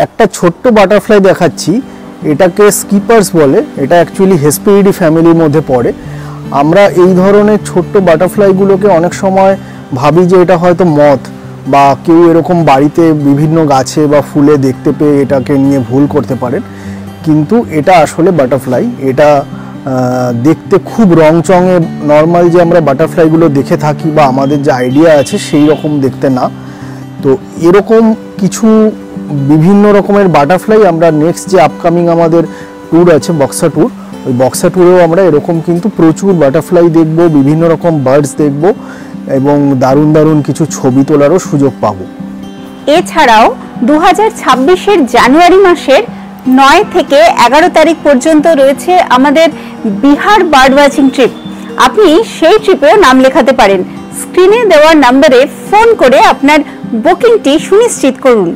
একটা ছোট্ট বাটারফ্লাই দেখাচ্ছি, এটাকে স্কিপার্স বলে। এটা অ্যাকচুয়ালি হেসপেরিডি ফ্যামিলির মধ্যে পড়ে। আমরা এই ধরনের ছোট্ট বাটারফ্লাইগুলোকে অনেক সময় ভাবি যে এটা হয়তো মথ, বা কেউ এরকম বাড়িতে বিভিন্ন গাছে বা ফুলে দেখতে পেয়ে এটাকে নিয়ে ভুল করতে পারেন, কিন্তু এটা আসলে বাটারফ্লাই। এটা দেখতে খুব রংচঙে, নর্মাল যে আমরা বাটারফ্লাইগুলো দেখে থাকি বা আমাদের যে আইডিয়া আছে সেই রকম দেখতে না। তো এরকম কিছু বিভিন্ন রকমের বাটারফ্লাই আমরা নেক্সট যে আপকামিং আমাদের ট্যুর আছে বক্সা ট্যুর, ওই বক্সা ট্যুরেও আমরা এরকম কিন্তু প্রচুর বাটারফ্লাই দেখব, বিভিন্ন রকম বার্ডস দেখব এবং দারুণ দারুণ কিছু ছবি তোলারও সুযোগ পাবো। এছাড়াও 2026-এর জানুয়ারি মাসের 9 থেকে 11 তারিখ পর্যন্ত রয়েছে আমাদের বিহার বার্ড ওয়াচিং ট্রিপ। আপনি সেই ট্রিপেও নাম লেখাতে পারেন। স্ক্রিনে দেওয়া নম্বরে ফোন করে আপনার বুকিংটি সুনিশ্চিত করুন।